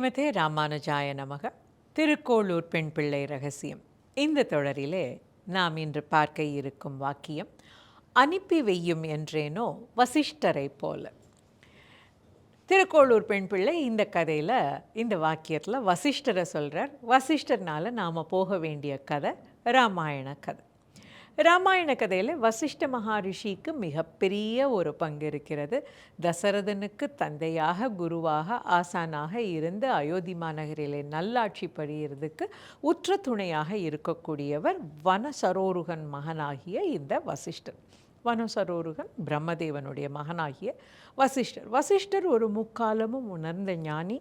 ஸ்ரீமதே ராமானுஜாய நமக. திருக்கோளூர் பெண் பிள்ளை ரகசியம். இந்த தொடரிலே நாம் இன்று பார்க்க இருக்கும் வாக்கியம், அனுப்பி வெய்யும் என்றேனோ வசிஷ்டரை போல. திருக்கோளூர் பெண் பிள்ளை இந்த கதையில் இந்த வாக்கியத்தில் வசிஷ்டரை சொல்கிறார். வசிஷ்டர்னால நாம் போக வேண்டிய கதை ராமாயண கதை. ராமாயண கதையில் வசிஷ்ட மகாரிஷிக்கு மிகப்பெரிய ஒரு பங்கு இருக்கிறது. தசரதனுக்கு தந்தையாக, குருவாக, ஆசானாக இருந்து அயோத்தி மாநகரிலே நல்லாட்சி புரியறதுக்கு உற்ற துணையாக இருக்கக்கூடியவர் வனசரோருகன் மகனாகிய இந்த வசிஷ்டர். வனசரோருகன் பிரம்மதேவனுடைய மகனாகிய வசிஷ்டர். வசிஷ்டர் ஒரு முக்காலமும் உணர்ந்த ஞானி.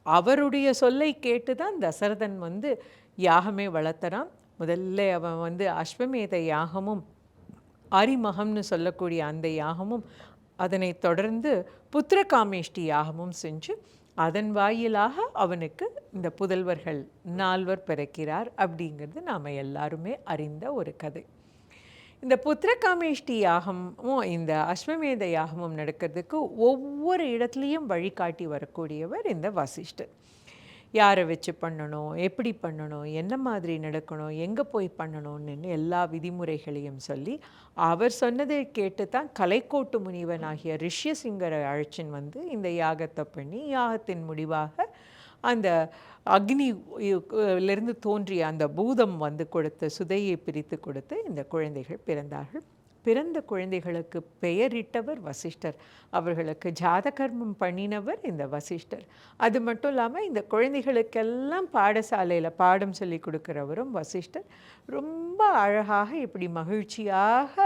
அவருடைய சொல்லை கேட்டு தான் தசரதன் யாகமே வளர்த்துறான். முதல்ல அவன் அஸ்வமேத யாகமும் அரிமகம்னு சொல்லக்கூடிய அந்த யாகமும், அதனை தொடர்ந்து புத்திரகாமேஷ்டி யாகமும் செஞ்சு அதன் வாயிலாக அவனுக்கு இந்த புதல்வர்கள் 4 பிறக்கிறார் அப்படிங்கிறது நாம் எல்லாருமே அறிந்த ஒரு கதை. இந்த புத்திரகாமேஷ்டி யாகமும் இந்த அஸ்வமேத யாகமும் நடக்கிறதுக்கு ஒவ்வொரு இடத்துலையும் வழிகாட்டி வரக்கூடியவர் இந்த வசிஷ்டர். யாரை வச்சு பண்ணணும், எப்படி பண்ணணும், என்ன மாதிரி நடக்கணும், எங்கே போய் பண்ணணும்னு எல்லா விதிமுறைகளையும் சொல்லி அவர் சொன்னதை கேட்டு தான் கலைக்கோட்டு முனிவனாகிய ரிஷ்யசிங்கரை அழைச்சின்னு இந்த யாகத்தை பண்ணி யாகத்தின் முடிவாக அந்த அக்னியிலிருந்து தோன்றிய அந்த பூதம் கொடுத்த சுதையை பிரித்து கொடுத்து இந்த குழந்தைகள் பிறந்தார்கள். பிறந்த குழந்தைகளுக்கு பெயரிட்டவர் வசிஷ்டர். அவர்களுக்கு ஜாதகர்மம் பண்ணினவர் இந்த வசிஷ்டர். அது மட்டும் இல்லாமல் இந்த குழந்தைகளுக்கெல்லாம் பாடசாலையில் பாடம் சொல்லி கொடுக்குறவரும் வசிஷ்டர். ரொம்ப அழகாக இப்படி மகிழ்ச்சியாக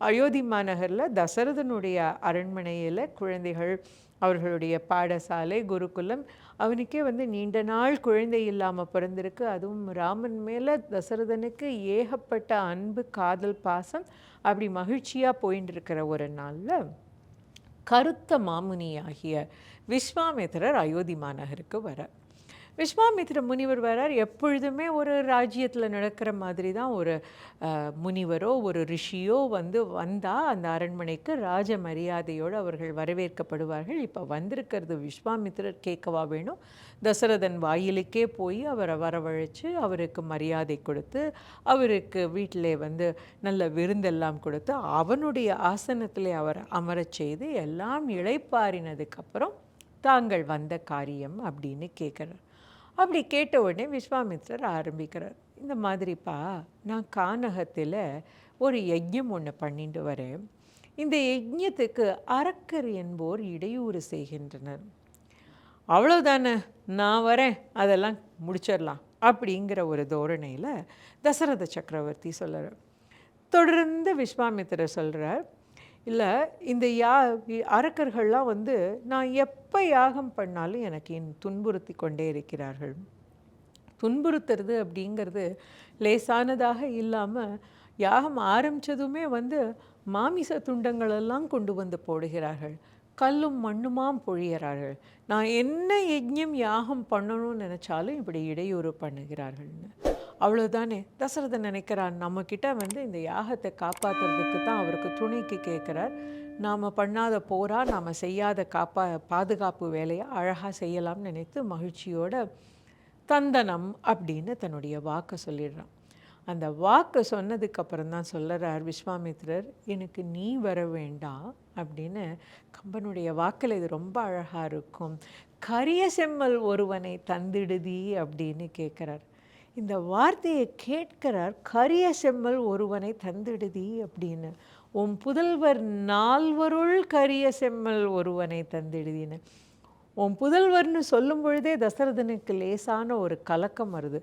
அயோத்தி மாநகரில் தசரதனுடைய அரண்மனையில் குழந்தைகள், அவர்களுடைய பாடசாலை, குருகுலம், அவனுக்கே நீண்ட நாள் குழந்தை இல்லாமல் பிறந்திருக்கு. அதுவும் ராமன் மேலே தசரதனுக்கு ஏகப்பட்ட அன்பு, காதல், பாசம், அப்படி மகிழ்ச்சியாக போயின்னு இருக்கிற ஒரு நாளில் கருத்த மாமுனியாகிய விஸ்வாமித்திரர் அயோத்தி மாநகருக்கு வரார். விஸ்வாமித்திர முனிவர் வரார். எப்பொழுதுமே ஒரு ராஜ்யத்தில் நடக்கிற மாதிரி தான் ஒரு முனிவரோ ஒரு ரிஷியோ வந்தால் அந்த அரண்மனைக்கு ராஜ மரியாதையோடு அவர்கள் வரவேற்கப்படுவார்கள். இப்போ வந்திருக்கிறது விஸ்வாமித்திரர் கேட்கவா வேணும்? தசரதன் வாயிலுக்கே போய் அவரை வரவழைச்சு அவருக்கு மரியாதை கொடுத்து அவருக்கு வீட்டிலே நல்ல விருந்தெல்லாம் கொடுத்து அவனுடைய ஆசனத்திலே அவர் அமரச் செய்து எல்லாம் இளைப்பாறினதுக்கப்புறம் தாங்கள் வந்த காரியம் அப்படின்னு கேட்குறார். அப்படி கேட்ட உடனே விஸ்வாமித்திரர் ஆரம்பிக்கிறார். இந்த மாதிரிப்பா, நான் கானகத்தில் ஒரு யஜ்ஞம் ஒன்று பண்ணிட்டு வரேன். இந்த யஜ்ஞத்துக்கு அரக்கர் என்போர் இடையூறு செய்கின்றனர். அவ்வளோதானே, நான் வரேன், அதெல்லாம் முடிச்சிடலாம் அப்படிங்கிற ஒரு தோரணையில் தசரத சக்கரவர்த்தி சொல்கிறார். தொடர்ந்து விஸ்வாமித்திரர் சொல்கிறார், இல்லை, இந்த அரக்கர்கள்லாம் நான் எப்போ யாகம் பண்ணாலும் எனக்கு துன்புறுத்தி கொண்டே இருக்கிறார்கள். துன்புறுத்துறது அப்படிங்கிறது லேசானதாக இல்லாமல் யாகம் ஆரம்பித்ததுமே மாமிச துண்டங்களெல்லாம் கொண்டு போடுகிறார்கள். கல்லும் மண்ணுமாம் பொழிகிறார்கள். நான் என்ன யஜ்ஞம் யாகம் பண்ணணும்னு நினச்சாலும் இப்படி இடையூறு பண்ணுகிறார்கள்னு. அவ்வளோதானே, தசரதன் நினைக்கிறார், நம்மக்கிட்ட இந்த யாகத்தை காப்பாற்றுறதுக்கு தான் அவருக்கு துணைக்கு கேட்குறார். நாம் பண்ணாத போரா, நாம் செய்யாத பாதுகாப்பு வேலையை அழகாக செய்யலாம்னு நினைத்து மகிழ்ச்சியோட தந்தனம் அப்படின்னு தன்னுடைய வாக்கை சொல்லிடுறான். அந்த வாக்கை சொன்னதுக்கப்புறம் தான் சொல்லுறார் விஸ்வாமித்திரர், எனக்கு நீ வர வேண்டாம் அப்படின்னு. கம்பனுடைய வாக்கில் இது ரொம்ப அழகாக இருக்கும். கரிய செம்மல் ஒருவனை தந்திடுதி அப்படின்னு கேட்குறார். இந்த வார்த்தையை கேட்கிறார், கரிய செம்மல் ஒருவனை தந்திடுதி அப்படின்னு. உன் புதல்வர் 4 கரிய செம்மல் ஒருவனை தந்திடுதின்னு. உன் புதல்வர்னு சொல்லும் பொழுதே தசரதனுக்கு லேசான ஒரு கலக்கம் வருது.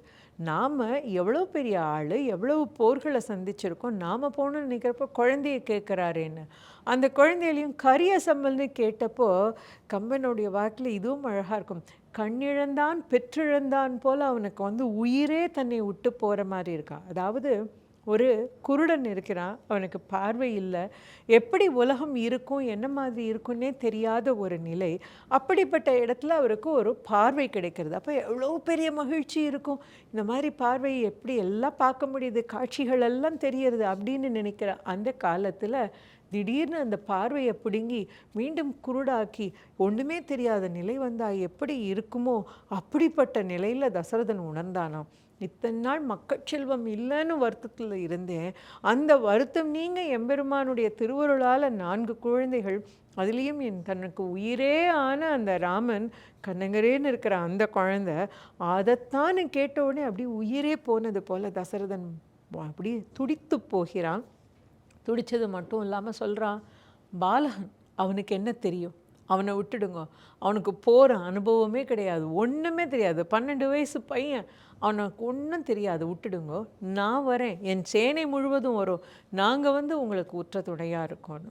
நாம் எவ்வளோ பெரிய ஆள், எவ்வளவு போர்களை சந்திச்சிருக்கோம், நாம் போகணுன்னு நினைக்கிறப்போ குழந்தைய கேட்குறாரேன்னு. அந்த குழந்தையிலையும் கரிய செம்மல்னு கேட்டப்போ கம்பனுடைய வாக்கில் இதுவும் அழகாக இருக்கும். கண்ணிழந்தான் பெற்றிழந்தான் போல் அவனுக்கு உயிரே தன்னை விட்டு போகிற மாதிரி இருக்கா. அதாவது ஒரு குருடன் இருக்கிறான், அவனுக்கு பார்வை இல்லை, எப்படி உலகம் இருக்கும் என்ன மாதிரி இருக்குன்னே தெரியாத ஒரு நிலை. அப்படிப்பட்ட இடத்துல அவருக்கு ஒரு பார்வை கிடைக்கிறது. அப்போ எவ்வளோ பெரிய மகிழ்ச்சி இருக்கும். இந்த மாதிரி பார்வையை எப்படி எல்லாம் பார்க்க முடியுது, காட்சிகள் எல்லாம் தெரியறது அப்படின்னு நினைக்கிற அந்த காலத்தில் திடீர்னு அந்த பார்வையை பிடுங்கி மீண்டும் குருடாக்கி ஒன்றுமே தெரியாத நிலை வந்தால் எப்படி இருக்குமோ அப்படிப்பட்ட நிலையில் தசரதன் உணர்ந்தானாம். இத்தனை நாள் மக்கள் செல்வம் இல்லைன்னு வருத்தத்தில் இருந்தேன், அந்த வருத்தம் நீங்க எம்பெருமானுடைய திருவருளால் 4 குழந்தைகள், அதுலேயும் தனக்கு உயிரே ஆன அந்த ராமன் கண்ணங்கரேன்னு இருக்கிற அந்த குழந்தை, அதைத்தான் கேட்ட உடனே அப்படி உயிரே போனது போல தசரதன் அப்படி துடித்து போகிறான். துடித்தது மட்டும் இல்லாமல் சொல்கிறான், பாலகன் அவனுக்கு என்ன தெரியும், அவனை விட்டுடுங்க, அவனுக்கு போகிற அனுபவமே கிடையாது, ஒன்றுமே தெரியாது, 12 வயசு பையன், அவனுக்கு ஒன்றும் தெரியாது, விட்டுடுங்க, நான் வரேன், என் சேனை முழுவதும் வரும், நாங்கள் உங்களுக்கு உற்ற துணையாக இருக்கோன்னு.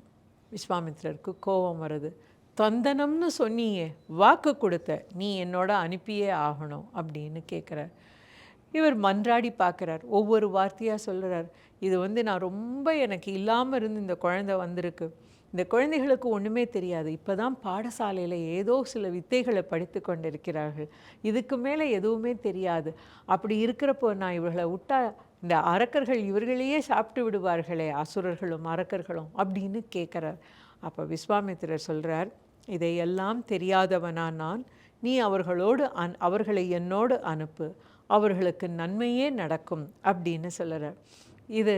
விஸ்வாமித்திரருக்கு கோபம் வருது. தந்தனம்னு சொன்னியே, வாக்கு கொடுத்த, நீ என்னோட அனுப்பியே ஆகணும் அப்படின்னு கேட்குறார். இவர் மன்றாடி பார்க்குறார், ஒவ்வொரு வார்த்தையாக சொல்கிறார். இது நான் ரொம்ப எனக்கு இல்லாமல் இருந்து இந்த குழந்தை வந்திருக்கு, இந்த குழந்தைகளுக்கு ஒன்றுமே தெரியாது, இப்போ தான் பாடசாலையில் ஏதோ சில வித்தைகளை படித்து கொண்டிருக்கிறார்கள், இதுக்கு மேலே எதுவுமே தெரியாது, அப்படி இருக்கிறப்போ நான் இவர்களை விட்டா இந்த அரக்கர்கள் இவர்களையே சாப்பிட்டு விடுவார்களே, அசுரர்களும் அரக்கர்களும் அப்படின்னு கேட்குறார். அப்போ விஸ்வாமித்திரர் சொல்கிறார், இதையெல்லாம் தெரியாதவனா நான், நீ அவர்களை என்னோடு அனுப்பு, அவர்களுக்கு நன்மையே நடக்கும் அப்படின்னு சொல்கிறார். இது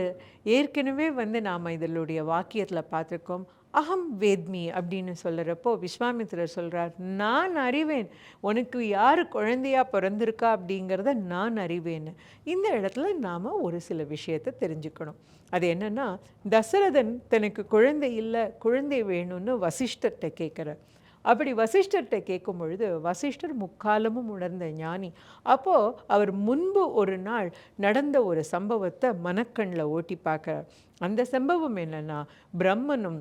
ஏற்கனவே நாம் இதனுடைய வாக்கியத்தில் பார்த்துருக்கோம். அகம் வேத்மி அப்படின்னு சொல்கிறப்போ விஸ்வாமித்திரர் சொல்கிறார், நான் அறிவேன், உனக்கு யார் குழந்தையாக பிறந்திருக்கா அப்படிங்கிறத நான் அறிவேன்னு. இந்த இடத்துல நாம் ஒரு சில விஷயத்தை தெரிஞ்சுக்கணும். அது என்னென்னா, தசரதன் தனக்கு குழந்தை இல்லை, குழந்தை வேணும்னு வசிஷ்டர்கிட்ட கேட்குறார். அப்படி வசிஷ்டர்கிட்ட கேட்கும் பொழுது வசிஷ்டர் முக்காலமும் உணர்ந்த ஞானி. அப்போது அவர் முன்பு ஒரு நாள் நடந்த ஒரு சம்பவத்தை மனக்கண்ணில் ஓட்டி பார்க்குறார். அந்த சம்பவம் என்னென்னா, பிரம்மனும்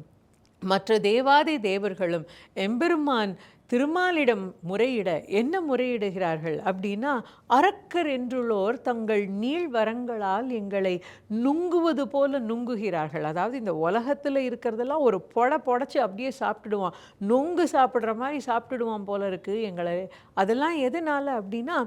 மற்ற தேவாதி தேவர்களும் எம்பெருமான் திருமாலிடம் முறையிட என்ன முறையிடுகிறார்கள் அப்படின்னா, அரக்கர் என்றுள்ளோர் தங்கள் நீள்வரங்களால் எங்களை நுங்குவது போல நுங்குகிறார்கள். அதாவது இந்த உலகத்தில் இருக்கிறதெல்லாம் ஒரு புடைச்சி அப்படியே சாப்பிட்டுடுவான், நொங்கு சாப்பிட்ற மாதிரி சாப்பிட்டுடுவான் போல இருக்குது எங்களை. அதெல்லாம் எதனால் அப்படின்னா,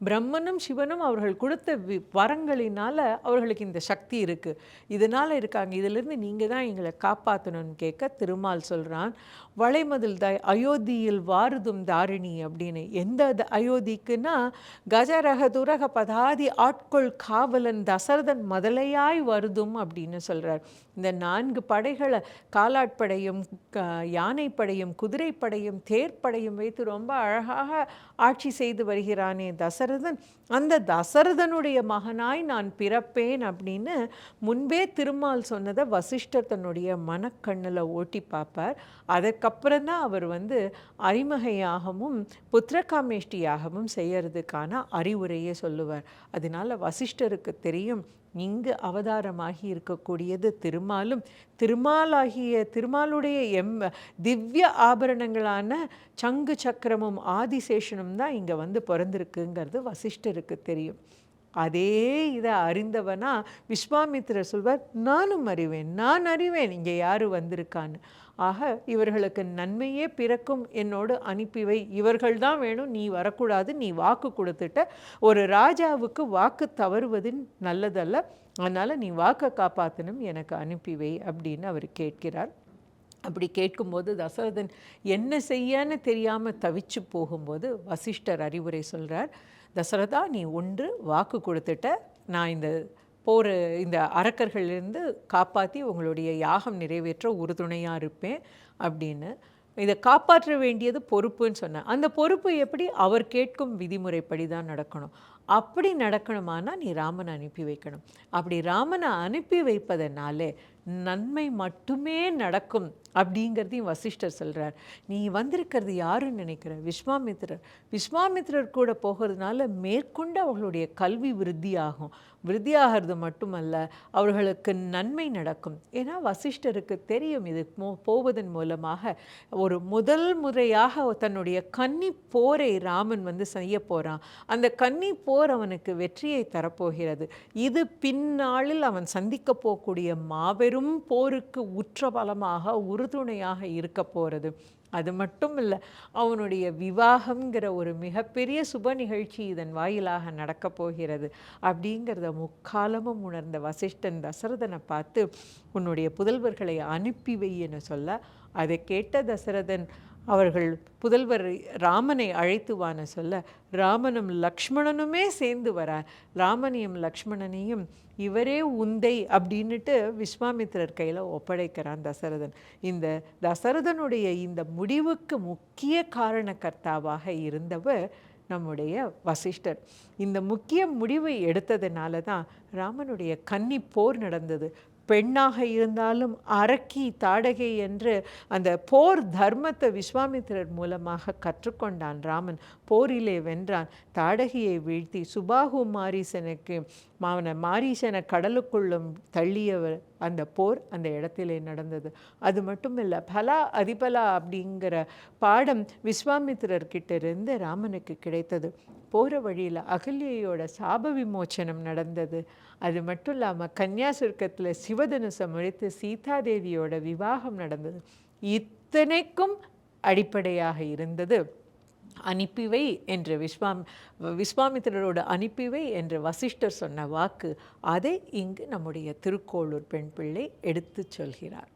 பிரம்மனும் சிவனும் அவர்கள் கொடுத்த வரங்களினால் அவர்களுக்கு இந்த சக்தி இருக்குது, இதனால் இருக்காங்க, இதிலிருந்து நீங்கள் தான் எங்களை காப்பாற்றணும்னு கேட்க திருமால் சொல்கிறான், வளைமதில் அயோத்தியில் வாருதும் தாரிணி அப்படின்னு. எந்த அயோத்திக்குன்னா, கஜரக துரக பதாதி ஆட்கொள் காவலன் தசரதன் முதலையாய் வருதும் அப்படின்னு சொல்கிறார். இந்த 4 படைகளை, காலாட்படையும் யானைப்படையும் குதிரைப்படையும் தேர்ப்படையும் வைத்து ரொம்ப அழகாக ஆட்சி செய்து வருகிறானே தசரதன், அந்த தசரதனுடைய மகனாய் நான் பிறப்பேன் அப்படின்னு முன்பே திருமால் சொன்னதை வசிஷ்டர் தன்னுடைய மனக்கண்ணில் ஓட்டி பார்ப்பார். அதற்கப்புறம் தான் அவர் அறிமகையாகவும் புத்திரகாமேஷ்டியாகவும் செய்யறதுக்கான அறிவுரையே சொல்லுவார். அதனால வசிஷ்டருக்கு தெரியும், இங்கு அவதாரமாகி இருக்கக்கூடியது திருமாலும், திருமாலுடைய திவ்ய ஆபரணங்களான சங்கு சக்கரமும் ஆதிசேஷனும் தான் இங்கே பிறந்திருக்குங்கிறது வசிஷ்டருக்கு தெரியும். அதே இதை அறிந்தவனா விஸ்வாமித்திரர் சொல்வார், நான் அறிவேன் இங்கே யார் வந்திருக்கான்னு. ஆக இவர்களுக்கு நன்மையே பிறக்கும், என்னோடு அனுப்பிவை, இவர்கள் தான் வேணும், நீ வரக்கூடாது, நீ வாக்கு கொடுத்துட்ட, ஒரு ராஜாவுக்கு வாக்கு தவறுவது நல்லதல்ல, அதனால் நீ வாக்கை காப்பாற்றணும், எனக்கு அனுப்பிவை அப்படின்னு அவர் கேட்கிறார். அப்படி கேட்கும்போது தசரதன் என்ன செய்யன்னு தெரியாமல் தவிச்சு போகும்போது வசிஷ்டர் அறிவுரை சொல்கிறார், தசரதா, நீ ஒன்று வாக்கு கொடுத்துட்ட, நான் இந்த அரக்கர்களிலிருந்து காப்பாற்றி உங்களுடைய யாகம் நிறைவேற்ற உறுதுணையாக இருப்பேன் அப்படின்னு. இதை காப்பாற்ற வேண்டியது பொறுப்புன்னு சொன்னேன். அந்த பொறுப்பு எப்படி? அவர் கேட்கும் விதிமுறைப்படி தான் நடக்கணும். அப்படி நடக்கணுமானா நீ ராமனை அனுப்பி வைக்கணும். அப்படி ராமனை அனுப்பி வைப்பதனாலே நன்மை மட்டுமே நடக்கும் அப்படிங்கிறதையும் வசிஷ்டர் சொல்கிறார். நீ வந்திருக்கிறது யாருன்னு நினைக்கிற? விஸ்வாமித்திரர். விஸ்வாமித்திரர் கூட போகிறதுனால மேற்கொண்டு அவர்களுடைய கல்வி விருத்தியாகும். விருத்தியாகிறது மட்டுமல்ல, அவர்களுக்கு நன்மை நடக்கும். ஏன்னா வசிஷ்டருக்கு தெரியும் இது போவதன் மூலமாக ஒரு முதல் முறையாக தன்னுடைய கன்னி போரை ராமன் செய்ய போகிறான். அந்த கன்னி போர் அவனுக்கு வெற்றியை தரப்போகிறது. இது பின்னாளில் அவன் சந்திக்க போகக்கூடிய மாபெரும் போருக்கு உற்ற பலமாக உறுதுணையாக இருக்க போகிறது. அது மட்டும் இல்லை, அவனுடைய விவாகம்ங்கிற ஒரு மிகப்பெரிய சுப நிகழ்ச்சி இதன் வாயிலாக நடக்கப் போகிறது அப்படிங்கிறத முக்காலமும் உணர்ந்த வசிஷ்டன் தசரதனை பார்த்து உன்னுடைய புதல்வர்களை அனுப்பி வைன்னு சொல்ல, அதை கேட்ட தசரதன் அவர்கள் புதல்வர் ராமனை அழைத்துவான்னு சொல்ல, ராமனும் லக்ஷ்மணனுமே சேர்ந்து வரார். ராமனையும் லக்ஷ்மணனையும் இவரே உந்தை அப்படின்னுட்டு விஸ்வாமித்திரர் கையில் ஒப்படைக்கிறான் தசரதன். இந்த தசரதனுடைய இந்த முடிவுக்கு முக்கிய காரணக்கர்த்தாவாக இருந்தவர் நம்முடைய வசிஷ்டர். இந்த முக்கிய முடிவை எடுத்ததுனால தான் ராமனுடைய கன்னி போர் நடந்தது. பெண்ணாக இருந்தாலும் அரக்கி தாடகை என்று அந்த போர் தர்மத்தை விஸ்வாமித்திரர் மூலமாக கற்றுக்கொண்டான் ராமன். போரிலே வென்றான், தாடகியை வீழ்த்தி சுபாகு மாரீசனுக்கு மாரீசனை கடலுக்குள்ளும் தள்ளியவர். அந்த போர் அந்த இடத்திலே நடந்தது. அது மட்டும் இல்லை, பலா அதிபலா அப்படிங்கிற பாடம் விஸ்வாமித்திரர்கிட்ட இருந்து ராமனுக்கு கிடைத்தது. போகிற வழியில் அகல்யோட சாப விமோச்சனம் நடந்தது. அது மட்டும் இல்லாமல் கன்னியாசுர்க்கத்தில் சிவதனுசை முழித்து சீதாதேவியோட விவாகம் நடந்தது. இத்தனைக்கும் அடிப்படையாக இருந்தது அனுப்பிவை என்று விஸ்வாமித்திரரோட அனுப்பிவை என்று வசிஷ்டர் சொன்ன வாக்கு. அதை இங்கு நம்முடைய திருக்கோளூர் பெண் பிள்ளை எடுத்து சொல்கிறார்.